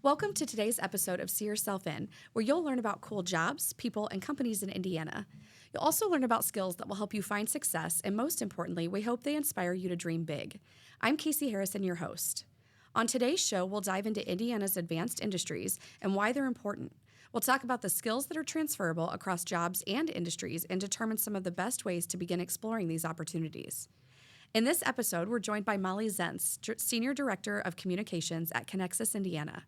Welcome to today's episode of See Yourself In, where you'll learn about cool jobs, people, and companies in Indiana. You'll also learn about skills that will help you find success, and most importantly, we hope they inspire you to dream big. I'm Casey Harrison, your host. On today's show, we'll dive into Indiana's advanced industries and why they're important. We'll talk about the skills that are transferable across jobs and industries and determine some of the best ways to begin exploring these opportunities. In this episode, we're joined by Molly Zentz, Senior Director of Communications at Connexus Indiana.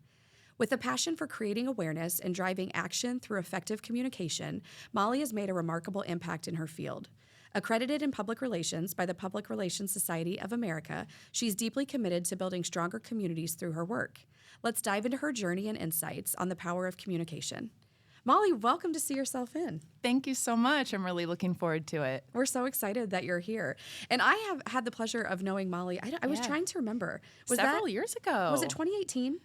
With a passion for creating awareness and driving action through effective communication, Molly has made a remarkable impact in her field. Accredited in public relations by the Public Relations Society of America, she's deeply committed to building stronger communities through her work. Let's dive into her journey and insights on the power of communication. Molly, welcome to See Yourself In. Thank you so much. I'm really looking forward to it. We're so excited that you're here. And I have had the pleasure of knowing Molly. I was trying to remember. Several years ago. Was it 2018?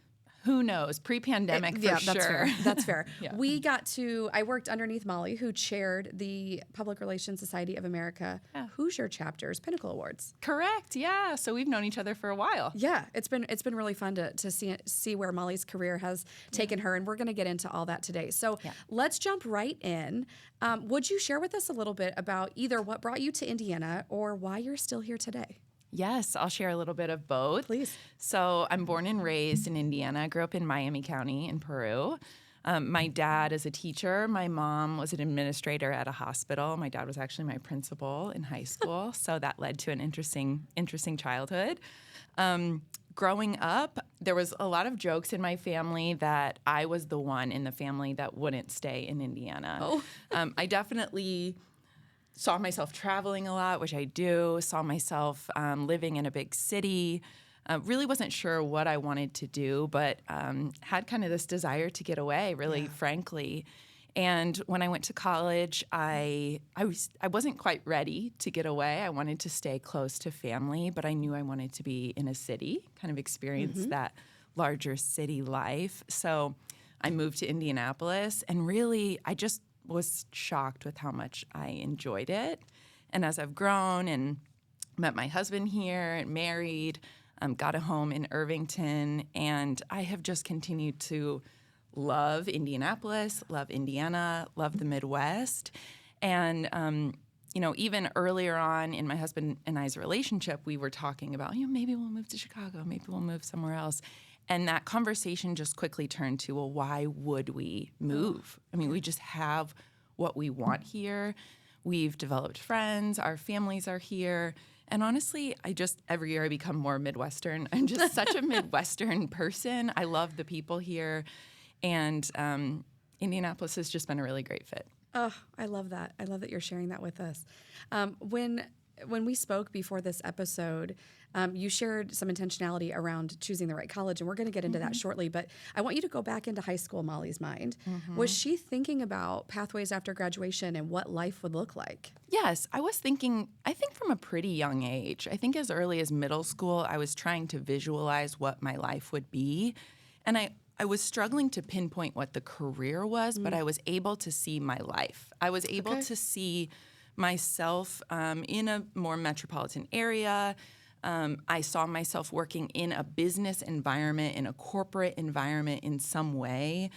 Who knows? Pre-pandemic for sure. That's fair. That's fair. Yeah. I worked underneath Molly, who chaired the Public Relations Society of America Hoosier Chapter's Pinnacle Awards. Correct. Yeah. So we've known each other for a while. Yeah. It's been really fun to see where Molly's career has taken her, and we're going to get into all that today. So let's jump right in. Would you share with us a little bit about either what brought you to Indiana or why you're still here today? Yes, I'll share a little bit of both. Please. So I'm born and raised in Indiana. I grew up in Miami County in Peru. My dad is a teacher. My mom was an administrator at a hospital. My dad was actually my principal in high school, so that led to an interesting childhood. Growing up, there was a lot of jokes in my family that I was the one in the family that wouldn't stay in Indiana. Oh. I definitely saw myself traveling a lot, which I do, saw myself living in a big city, really wasn't sure what I wanted to do, but had kind of this desire to get away, really, frankly. And when I went to college, I wasn't quite ready to get away. I wanted to stay close to family, but I knew I wanted to be in a city, kind of experience that larger city life. So I moved to Indianapolis, and really, I just was shocked with how much I enjoyed it. And as I've grown and met my husband here and married, got a home in Irvington, and I have just continued to love Indianapolis, love Indiana, love the Midwest. And, even earlier on in my husband and I's relationship, we were talking about, maybe we'll move to Chicago, maybe we'll move somewhere else. And that conversation just quickly turned to, well, why would we move? I mean, we just have what we want here. We've developed friends. Our families are here. And honestly, every year I become more Midwestern. I'm just such a Midwestern person. I love the people here. And Indianapolis has just been a really great fit. Oh, I love that. I love that you're sharing that with us. When we spoke before this episode, you shared some intentionality around choosing the right college, and we're going to get into that shortly. But I want you to go back into high school, Molly's mind. Was she thinking about pathways after graduation and what life would look like? Yes, I was thinking, I think from a pretty young age. I think as early as middle school, I was trying to visualize what my life would be. And I was struggling to pinpoint what the career was, but I was able to see my life. I was able to see myself in a more metropolitan area. I saw myself working in a business environment, in a corporate environment in some way.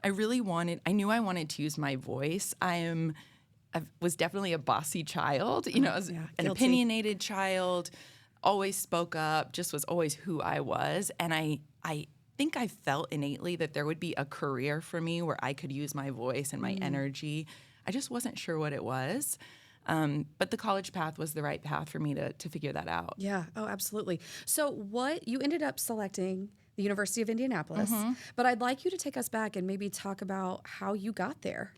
I knew I wanted to use my voice. I was definitely a bossy child, as an opinionated child, always spoke up, just was always who I was. And I think I felt innately that there would be a career for me where I could use my voice and my energy. I just wasn't sure what it was. But the college path was the right path for me to figure that out. Yeah. Oh, absolutely. So you ended up selecting the University of Indianapolis, but I'd like you to take us back and maybe talk about how you got there.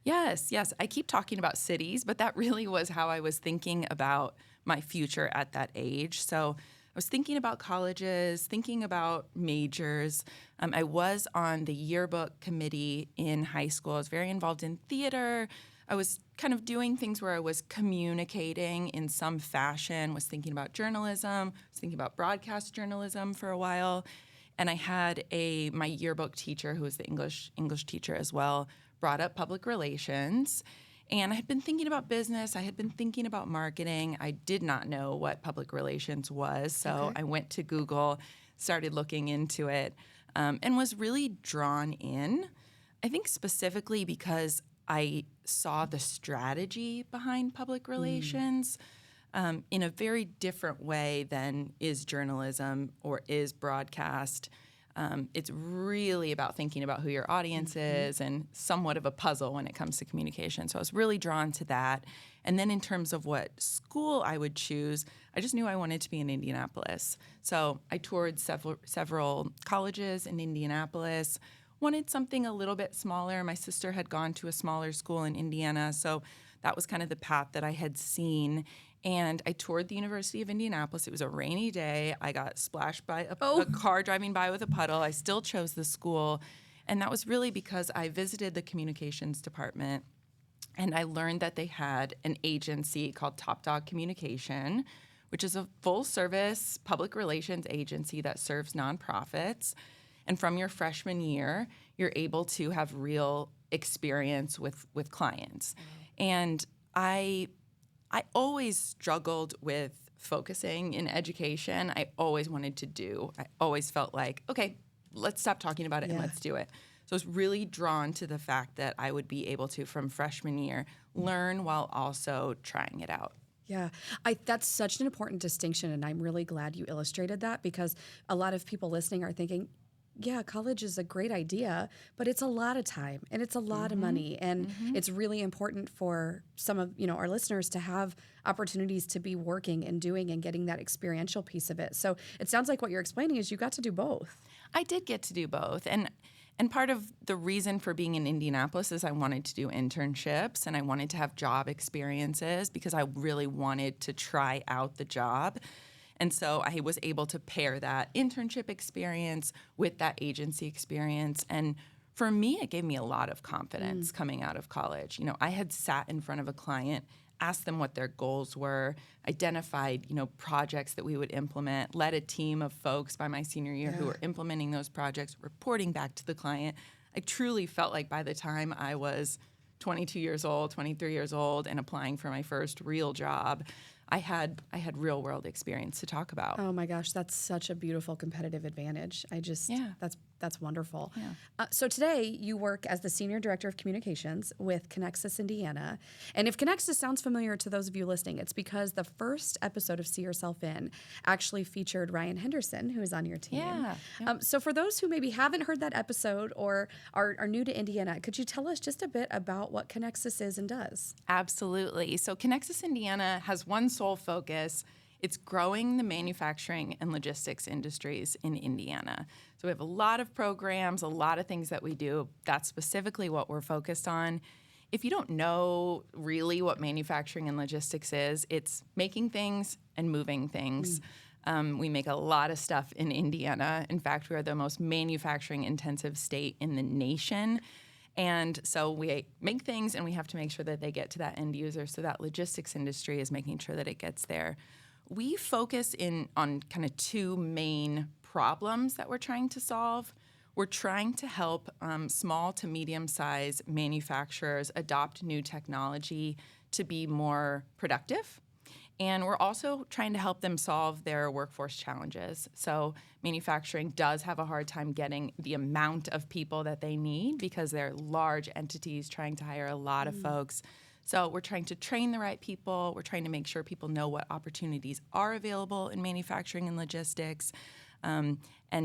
Yes. I keep talking about cities, but that really was how I was thinking about my future at that age. So I was thinking about colleges, thinking about majors. I was on the yearbook committee in high school. I was very involved in theater. I was kind of doing things where I was communicating in some fashion, was thinking about journalism, was thinking about broadcast journalism for a while. And I had my yearbook teacher, who was the English teacher as well, brought up public relations. And I had been thinking about business. I had been thinking about marketing. I did not know what public relations was. So I went to Google, started looking into it. and was really drawn in, I think specifically because I saw the strategy behind public relations in a very different way than is journalism or is broadcast. It's really about thinking about who your audience is and somewhat of a puzzle when it comes to communication. So I was really drawn to that. And then in terms of what school I would choose, I just knew I wanted to be in Indianapolis. So I toured several colleges in Indianapolis, wanted something a little bit smaller. My sister had gone to a smaller school in Indiana, so that was kind of the path that I had seen. And I toured the University of Indianapolis. It was a rainy day. I got splashed by a car driving by with a puddle. I still chose the school. And that was really because I visited the communications department and I learned that they had an agency called Top Dog Communication, which is a full-service public relations agency that serves nonprofits. And from your freshman year, you're able to have real experience with clients. And I always struggled with focusing in education. I always wanted to do. I always felt like, okay, let's stop talking about it and let's do it. So I was really drawn to the fact that I would be able to, from freshman year, learn while also trying it out. Yeah, that's such an important distinction, and I'm really glad you illustrated that because a lot of people listening are thinking, yeah, college is a great idea, but it's a lot of time and it's a lot of money, and it's really important for some of our listeners to have opportunities to be working and doing and getting that experiential piece of it. So it sounds like what you're explaining is you got to do both. I did get to do both, and part of the reason for being in Indianapolis is I wanted to do internships and I wanted to have job experiences because I really wanted to try out the job. And so I was able to pair that internship experience with that agency experience. And for me, it gave me a lot of confidence coming out of college. I had sat in front of a client, asked them what their goals were, identified, projects that we would implement, led a team of folks by my senior year who were implementing those projects, reporting back to the client. I truly felt like by the time I was 22 years old, 23 years old, and applying for my first real job, I had real world experience to talk about. Oh my gosh, that's such a beautiful competitive advantage. That's wonderful. Yeah. So today you work as the Senior Director of Communications with Connexus Indiana. And if Connexus sounds familiar to those of you listening, it's because the first episode of See Yourself In actually featured Ryan Henderson, who is on your team. Yeah. So for those who maybe haven't heard that episode or are new to Indiana, could you tell us just a bit about what Connexus is and does? Absolutely. So Connexus Indiana has one sole focus. It's growing the manufacturing and logistics industries in Indiana. So we have a lot of programs, a lot of things that we do. That's specifically what we're focused on. If you don't know really what manufacturing and logistics is, it's making things and moving things. We make a lot of stuff in Indiana. In fact, we are the most manufacturing intensive state in the nation. And so we make things and we have to make sure that they get to that end user. So that logistics industry is making sure that it gets there. We focus on kind of two main problems that we're trying to solve. We're trying to help small to medium-sized manufacturers adopt new technology to be more productive. And we're also trying to help them solve their workforce challenges. So manufacturing does have a hard time getting the amount of people that they need because they're large entities trying to hire a lot of folks. So we're trying to train the right people. We're trying to make sure people know what opportunities are available in manufacturing and logistics, and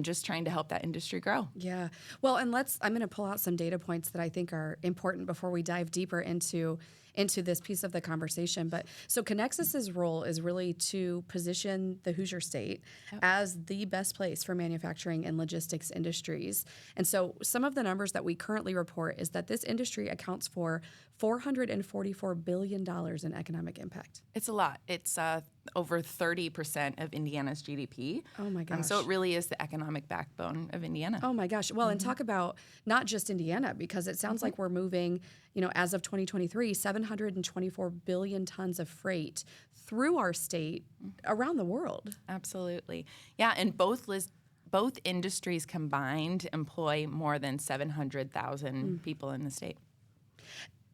just trying to help that industry grow. Yeah. Well, and I'm going to pull out some data points that I think are important before we dive deeper into this piece of the conversation. But so Connexus's role is really to position the Hoosier State as the best place for manufacturing and logistics industries. And so some of the numbers that we currently report is that this industry accounts for $444 billion in economic impact. It's a lot. It's over 30% of Indiana's GDP. Oh my gosh. So it really is the economic backbone of Indiana. Oh my gosh. Well, and talk about not just Indiana, because it sounds like we're moving, as of 2023, 724 billion tons of freight through our state around the world. Absolutely. Yeah, and both industries combined employ more than 700,000 people in the state.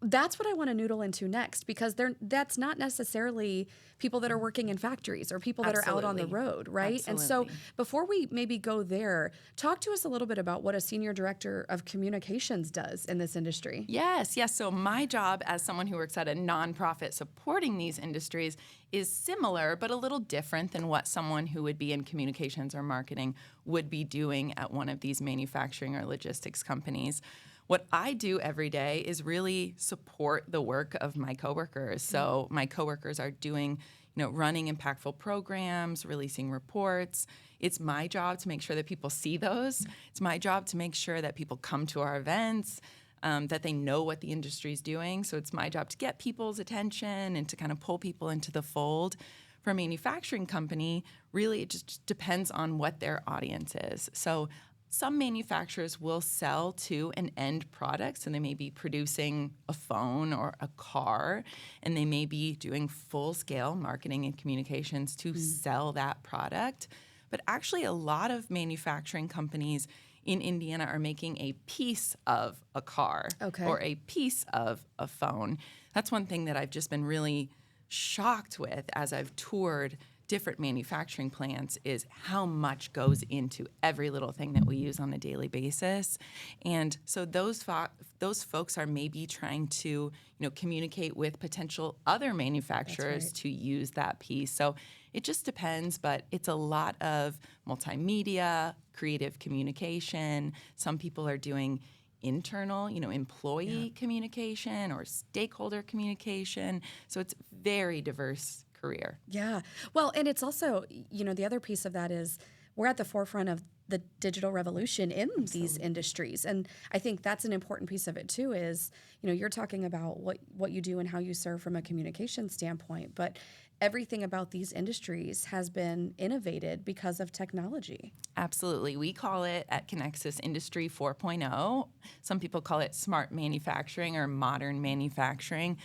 that's what I want to noodle into next, because that's not necessarily people that are working in factories or people that are out on the Absolutely. road, right? And so Absolutely. before we maybe go there, talk to us a little bit about what a senior director of communications does in this industry. Yes. So my job as someone who works at a nonprofit supporting these industries is similar, but a little different than what someone who would be in communications or marketing would be doing at one of these manufacturing or logistics companies. What I do every day is really support the work of my coworkers. So my coworkers are doing, running impactful programs, releasing reports. It's my job to make sure that people see those. It's my job to make sure that people come to our events, that they know what the industry is doing. So it's my job to get people's attention and to kind of pull people into the fold. For a manufacturing company, really it just depends on what their audience is. So some manufacturers will sell to an end product, so they may be producing a phone or a car, and they may be doing full-scale marketing and communications to sell that product. But actually, a lot of manufacturing companies in Indiana are making a piece of a car or a piece of a phone. That's one thing that I've just been really shocked with as I've toured different manufacturing plants is how much goes into every little thing that we use on a daily basis. And so those folks are maybe trying to, communicate with potential other manufacturers to use that piece. So it just depends, but it's a lot of multimedia, creative communication. Some people are doing internal, employee communication or stakeholder communication. So it's very diverse career. Yeah. Well, and it's also, the other piece of that is we're at the forefront of the digital revolution in these industries. And I think that's an important piece of it too is, you're talking about what you do and how you serve from a communication standpoint, but everything about these industries has been innovated because of technology. Absolutely. We call it at Connexus Industry 4.0. Some people call it smart manufacturing or modern manufacturing.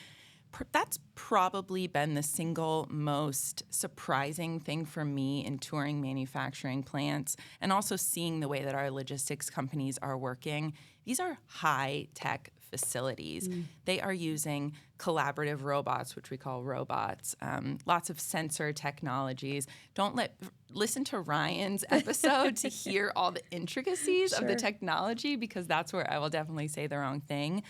That's probably been the single most surprising thing for me in touring manufacturing plants and also seeing the way that our logistics companies are working. These are high-tech facilities. They are using collaborative robots, which we call robots, lots of sensor technologies. Listen to Ryan's episode to hear all the intricacies of the technology, because that's where I will definitely say the wrong thing.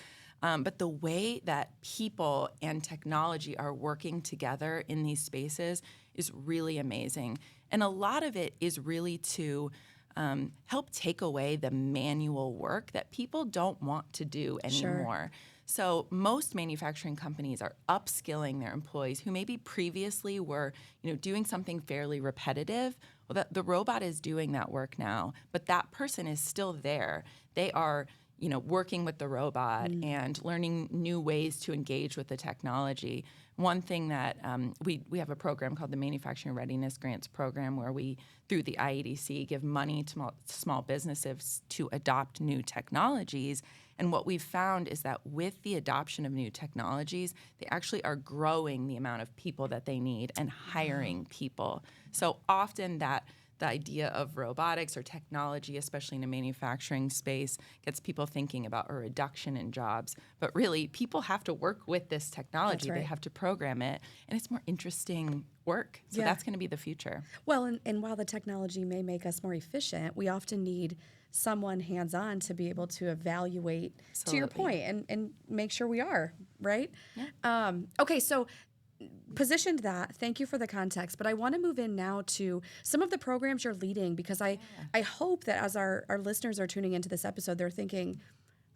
But the way that people and technology are working together in these spaces is really amazing. And a lot of it is really to help take away the manual work that people don't want to do anymore. So most manufacturing companies are upskilling their employees who maybe previously were, doing something fairly repetitive. Well, the robot is doing that work now, but that person is still there. They are working with the robot and learning new ways to engage with the technology. One thing that we have a program called the Manufacturing Readiness Grants Program, where we, through the IEDC, give money to small businesses to adopt new technologies. And what we've found is that with the adoption of new technologies, they actually are growing the amount of people that they need and hiring people. So often the idea of robotics or technology, especially in a manufacturing space, gets people thinking about a reduction in jobs. But really, people have to work with this technology. They have to program it. And it's more interesting work. So that's going to be the future. Well, and while the technology may make us more efficient, we often need someone hands-on to be able to evaluate, to your point, and make sure we are, right? Yeah. Okay, so positioned that. Thank you for the context. But I want to move in now to some of the programs you're leading, because I hope that as our listeners are tuning into this episode, they're thinking,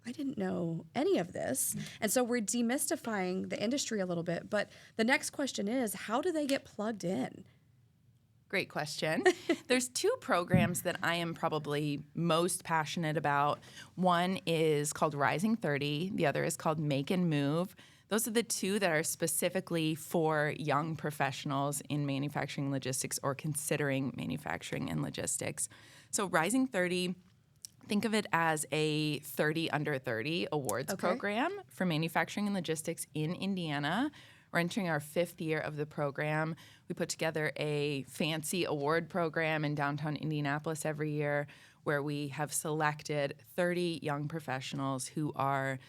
I didn't know any of this. And so we're demystifying the industry a little bit. But the next question is, how do they get plugged in? Great question. There's two programs that I am probably most passionate about. One is called Rising 30. The other is called Make and Move. Those are the two that are specifically for young professionals in manufacturing logistics or considering manufacturing and logistics. So Rising 30, think of it as a 30 under 30 awards program for manufacturing and logistics in Indiana. We're entering our 5th year of the program. We put together a fancy award program in downtown Indianapolis every year where we have selected 30 young professionals who are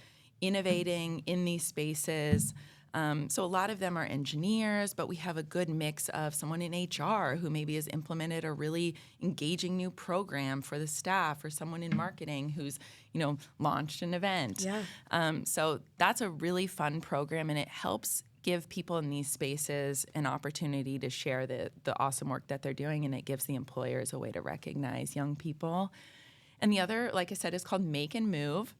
innovating in these spaces. So a lot of them are engineers, but we have a good mix of someone in HR who maybe has implemented a really engaging new program for the staff, or someone in marketing who's, launched an event. Yeah. So that's a really fun program, and it helps give people in these spaces an opportunity to share the awesome work that they're doing, and it gives the employers a way to recognize young people. And the other, like I said, is called Make and Move.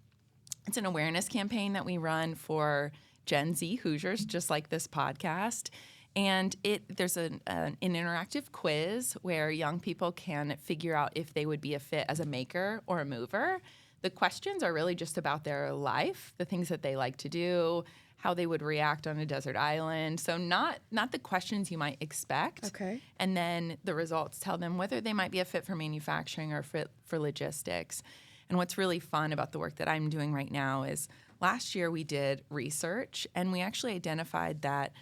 It's an awareness campaign that we run for Gen Z Hoosiers, just like this podcast. And there's an interactive quiz where young people can figure out if they would be a fit as a maker or a mover. The questions are really just about their life, the things that they like to do, how they would react on a desert island. So not the questions you might expect. Okay. And then the results tell them whether they might be a fit for manufacturing or fit for logistics. And what's really fun about the work that I'm doing right now is last year we did research, and we actually identified that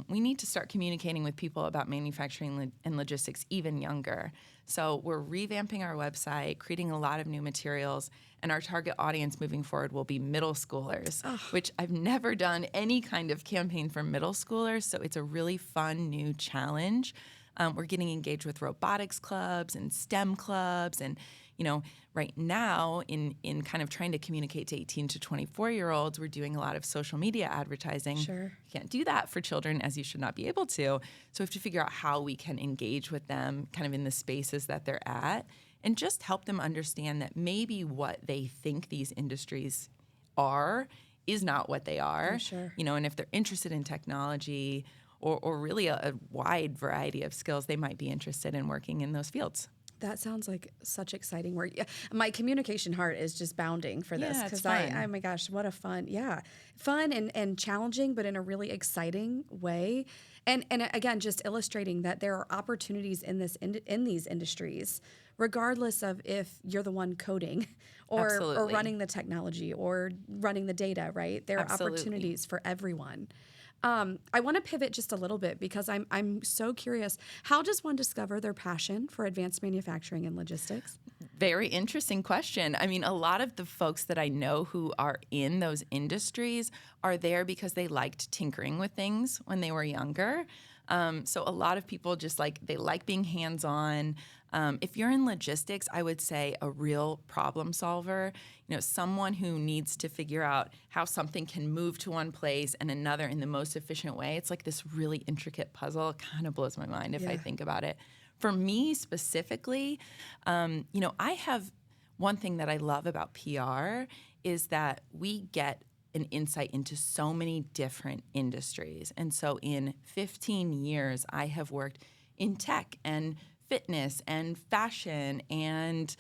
we need to start communicating with people about manufacturing and logistics even younger. So we're revamping our website, creating a lot of new materials, and our target audience moving forward will be middle schoolers, which I've never done any kind of campaign for middle schoolers, so it's a really fun new challenge. We're getting engaged with robotics clubs and STEM clubs, and right now in kind of trying to communicate to 18 to 24-year-olds, we're doing a lot of social media advertising. Sure. You can't do that for children, as you should not be able to. So we have to figure out how we can engage with them kind of in the spaces that they're at, and just help them understand that maybe what they think these industries are is not what they are. Sure. And if they're interested in technology or really a wide variety of skills, they might be interested in working in those fields. That sounds like such exciting work. Yeah, my communication heart is just bounding for this, it's because fun. oh my gosh, what a fun and challenging, but in a really exciting way. And again, just illustrating that there are opportunities in these industries, regardless of if you're the one coding or running the technology or running the data, right? There are opportunities for everyone. I want to pivot just a little bit, because I'm so curious. How does one discover their passion for advanced manufacturing and logistics? Very interesting question. I mean, a lot of the folks that I know who are in those industries are there because they liked tinkering with things when they were younger. So a lot of people just they like being hands-on. If you're in logistics, I would say a real problem solver, someone who needs to figure out how something can move to one place and another in the most efficient way. It's like this really intricate puzzle. It kind of blows my mind if I think about it. For me specifically, I have one thing that I love about PR is that we get an insight into so many different industries. And so in 15 years, I have worked in tech and fitness and fashion and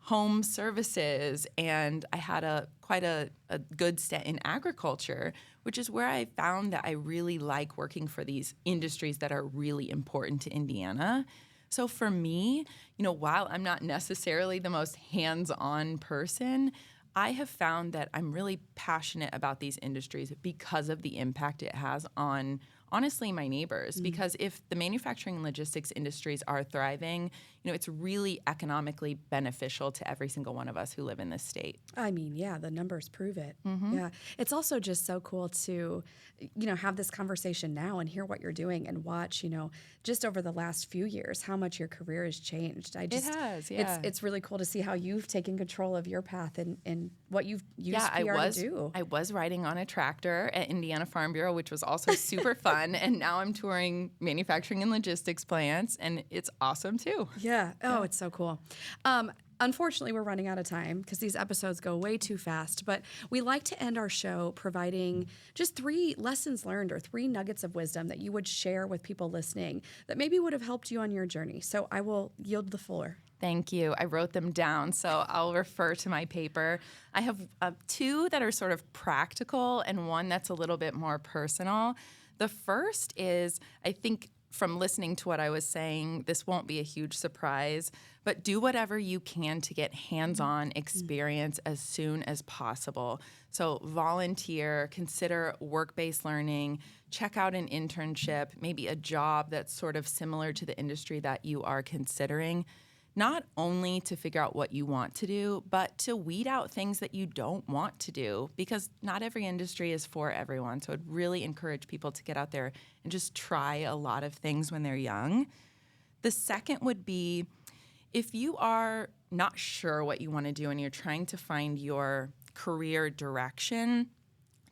home services, and I had quite a good stint in agriculture, which is where I found that I really like working for these industries that are really important to Indiana. So for me, while I'm not necessarily the most hands-on person, I have found that I'm really passionate about these industries because of the impact it has on, honestly, my neighbors. Because if the manufacturing and logistics industries are thriving, it's really economically beneficial to every single one of us who live in this state. I mean, yeah, the numbers prove it. Mm-hmm. Yeah. It's also just so cool to, have this conversation now and hear what you're doing and watch, just over the last few years, how much your career has changed. It has, yeah. It's really cool to see how you've taken control of your path and what you've used PR to do. I was riding on a tractor at Indiana Farm Bureau, which was also super fun. And now I'm touring manufacturing and logistics plants, and it's awesome too. Yeah. Oh, it's so cool. Unfortunately, we're running out of time because these episodes go way too fast, but we like to end our show providing just 3 lessons learned or 3 nuggets of wisdom that you would share with people listening that maybe would have helped you on your journey. So I will yield the floor. Thank you. I wrote them down, so I'll refer to my paper. I have 2 that are sort of practical and 1 that's a little bit more personal. The first is, I think, from listening to what I was saying, this won't be a huge surprise, but do whatever you can to get hands-on experience as soon as possible. So volunteer, consider work-based learning, check out an internship, maybe a job that's sort of similar to the industry that you are considering. not only to figure out what you want to do, but to weed out things that you don't want to do, because not every industry is for everyone. So I'd really encourage people to get out there and just try a lot of things when they're young. The second would be, if you are not sure what you want to do and you're trying to find your career direction,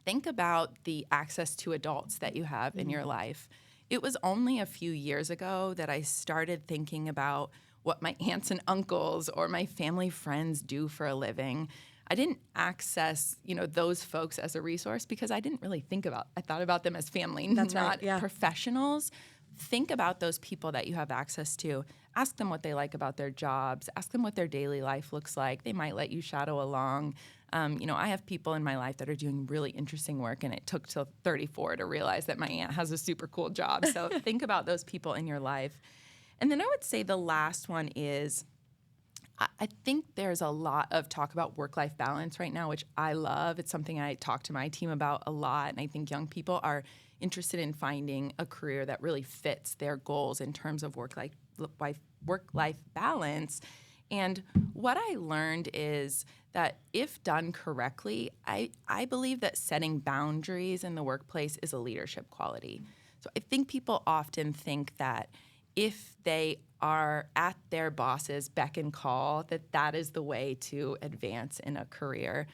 think about the access to adults that you have in your life. It was only a few years ago that I started thinking about what my aunts and uncles or my family friends do for a living. I didn't access, those folks as a resource because I didn't really I thought about them as family, That's not right, yeah. professionals. Think about those people that you have access to. Ask them what they like about their jobs. Ask them what their daily life looks like. They might let you shadow along. I have people in my life that are doing really interesting work, and it took till 34 to realize that my aunt has a super cool job. So think about those people in your life. And then I would say the last one is, I think there's a lot of talk about work-life balance right now, which I love. It's something I talk to my team about a lot, and I think young people are interested in finding a career that really fits their goals in terms of work-life balance. And what I learned is that if done correctly, I believe that setting boundaries in the workplace is a leadership quality. So I think people often think that if they are at their boss's beck and call, that is the way to advance in a career.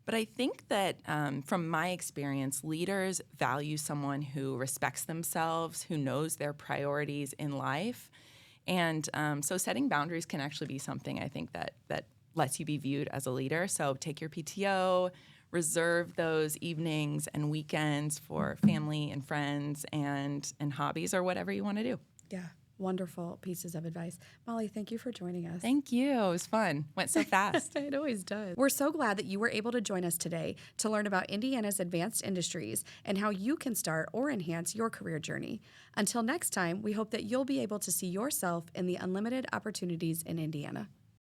But I think that from my experience, leaders value someone who respects themselves, who knows their priorities in life. And so setting boundaries can actually be something I think that lets you be viewed as a leader. So take your PTO, reserve those evenings and weekends for family and friends and hobbies or whatever you want to do. Yeah. Wonderful pieces of advice. Molly, thank you for joining us. Thank you. It was fun. Went so fast. It always does. We're so glad that you were able to join us today to learn about Indiana's advanced industries and how you can start or enhance your career journey. Until next time, we hope that you'll be able to see yourself in the unlimited opportunities in Indiana.